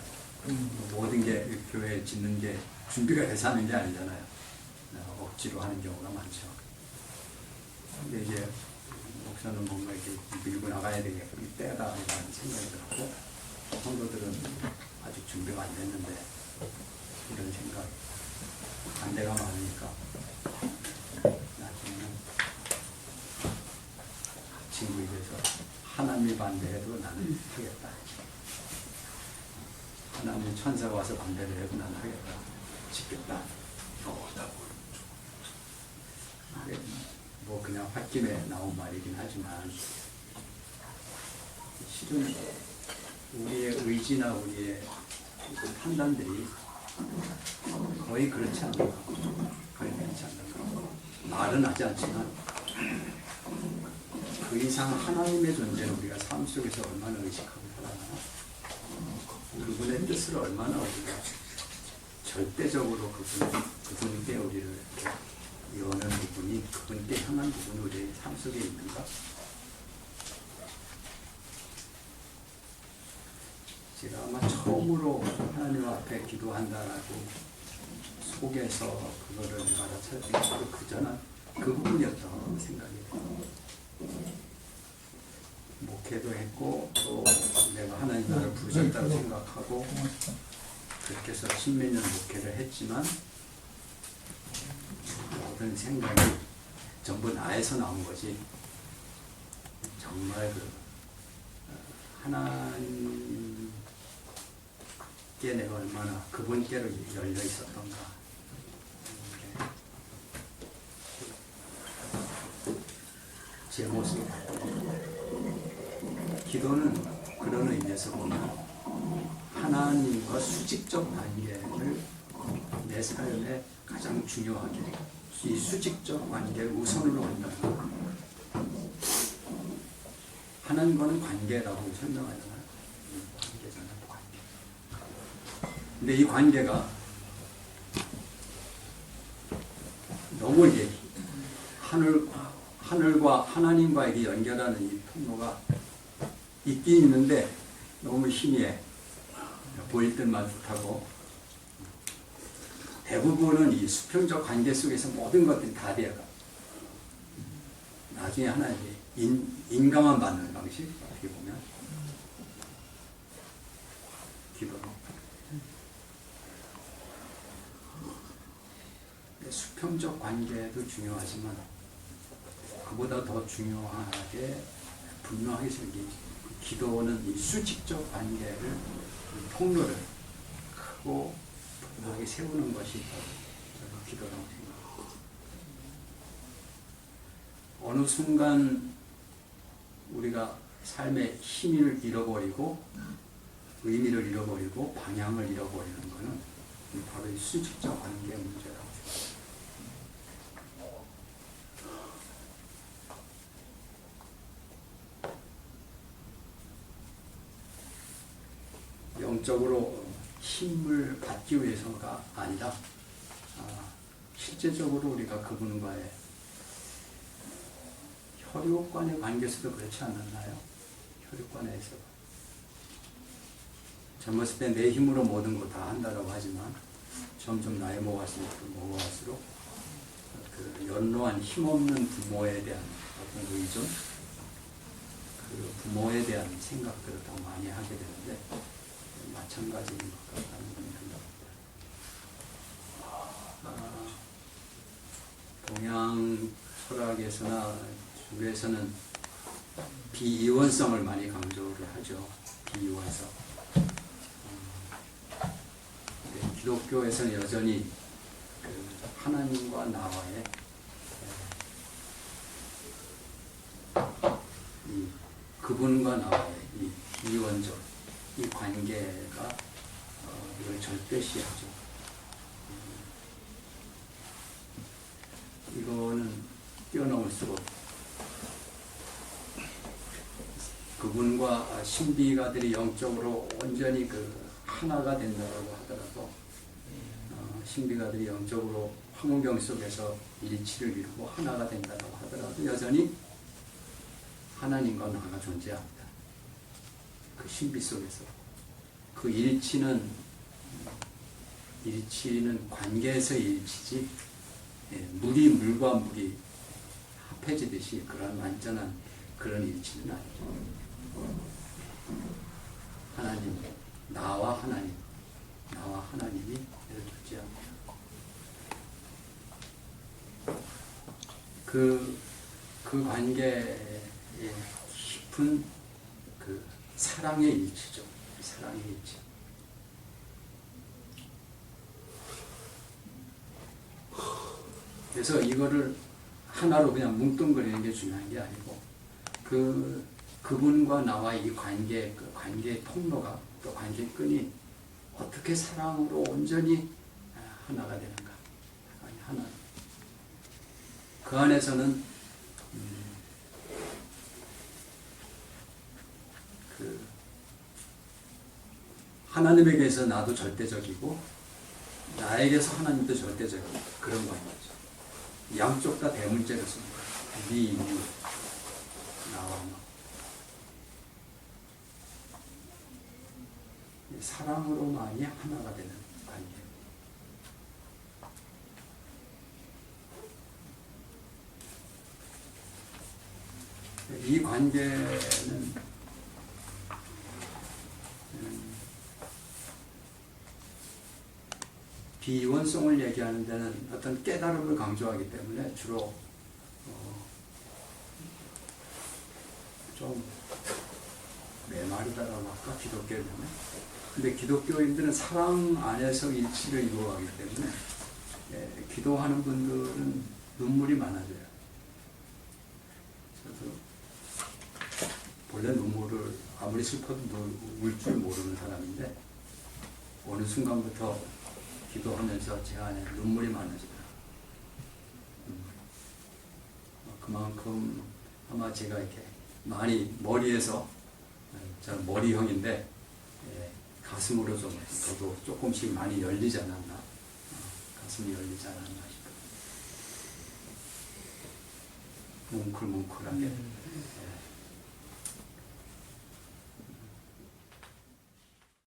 모든 게 교회 짓는 게 준비가 돼서 하는 게 아니잖아요. 억지로 하는 경우가 많죠. 근데 이제 목사는 뭔가 이렇게 밀고 나가야 되겠고 때다라는 생각이 들었고 성도들은 아직 준비가 안 됐는데 이런 생각 반대가 많으니까 나중에는 친구 입에서 하나님이 반대해도 나는 하겠다. 하나님 천사가 와서 반대를 해도 나는 하겠다. 짓겠다. 뭐 그냥 홧김에 나온 말이긴 하지만 실은 우리의 의지나 우리의 그 판단들이 거의 그렇지 않나. 거의 그렇지 않나. 말은 하지 않지만 그 이상 하나님의 존재를 우리가 삶 속에서 얼마나 의식하고 살아가나. 그분의 뜻을 얼마나 우리가 절대적으로 그분께 우리를 여는 부분이 그분께 향한 부분이 우리의 삶 속에 있는가? 제가 아마 처음으로 하나님 앞에 기도한다라고 속에서 그거를 알아차렸던 게 그 전에 그 부분이었던 생각이 들어요. 목회도 했고 또 내가 하나님 나를 부르셨다고 생각하고 그렇게 해서 십몇 년 목회를 했지만 모든 생각이 전부 나에서 나온 거지 정말 그 하나님께 내가 얼마나 그분께로 열려 있었던가. 제 모습. 기도는 그런 의미에서 보면 하나님과 수직적 관계를 내 삶에 가장 중요하게 이 수직적 관계를 우선으로 한다는 거예요. 하나님과는 관계라고 설명하잖아요. 관계잖아요. 관계. 근데 이 관계가 너무 이게 하늘과 하나님과에게 연결하는 이 통로가 있긴 있는데 너무 희미해. 보일 듯만 듯하고 대부분은 이 수평적 관계 속에서 모든 것들이 다 되어가. 나중에 하나님이 인감만 받는 방식 어떻게 보면 기도로. 수평적 관계도 중요하지만 그보다 더 중요하게 분명하게 생긴 기도는 이 수직적 관계를 통로를 크고 분명하게 세우는 것이 기도라고 생각합니다. 어느 순간 우리가 삶의 힘을 잃어버리고 의미를 잃어버리고 방향을 잃어버리는 것은 바로 이 수직적 관계의 문제라고 생각합니다. 영적으로 힘을 받기 위해서가 아니라 실제적으로 우리가 그분과의 혈육간의 관계에서도 그렇지 않았나요? 혈육간에서 젊었을 때 내 힘으로 모든 거 다 한다라고 하지만 점점 나이 먹어갈수록 그 연로한 힘없는 부모에 대한 어떤 의존, 그 부모에 대한 생각들을 더 많이 하게 되는데 마찬가지인 것 같다는 생각입니다. 동양 철학에서나 중국에서는 비이원성을 많이 강조를 하죠. 비이원성. 기독교에서는 여전히 그 하나님과 나와의 이 그분과 나와의 이 비이원적 이 관계가 이걸 절대시하죠. 이거는 뛰어넘을 수가 없고 그분과 신비가들이 영적으로 온전히 그 하나가 된다고 하더라도 신비가들이 영적으로 황혼경 속에서 일치를 이루고 하나가 된다고 하더라도 하더라도 여전히 하나님과 나가 존재합니다. 그 신비 속에서 그 일치는 관계에서의 일치지, 물이 물과 물이 합해지듯이 그런 완전한 그런 일치는 아니죠. 하나님, 나와 하나님이 존재합니다. 그 관계의 깊은 그 사랑의 일치죠. 사랑의 일치. 그래서 이거를 하나로 그냥 뭉뚱그리는 게 중요한 게 아니고 그분과 나와의 이 관계, 그 관계의 통로가 또 관계의 끈이 어떻게 사랑으로 온전히 하나가 되는가. 하나. 그 안에서는 그 하나님에게서 나도 절대적이고 나에게서 하나님도 절대적이고 그런 관계죠. 양쪽 다 대문자를 쓰는 거예요. 니, 나와 너. 사랑으로만이 하나가 되는 관계. 이 관계는 비원성을 얘기하는 데는 어떤 깨달음을 강조하기 때문에 주로 좀 메마르다라고 할까? 기독교인들은. 근데 기독교인들은 사랑 안에서 일치를 이루어가기 때문에 기도하는 분들은 눈물이 많아져요. 저도 본래 눈물을 아무리 슬퍼도 울 줄 모르는 사람인데 어느 순간부터 기도하면서 제 안에 눈물이 많아지더라고요. 그만큼 아마 제가 이렇게 많이 머리에서, 저는 머리형인데 가슴으로 좀 저도 조금씩 많이 열리지 않았나, 가슴이 열리지 않았나 싶어요. 뭉클뭉클하게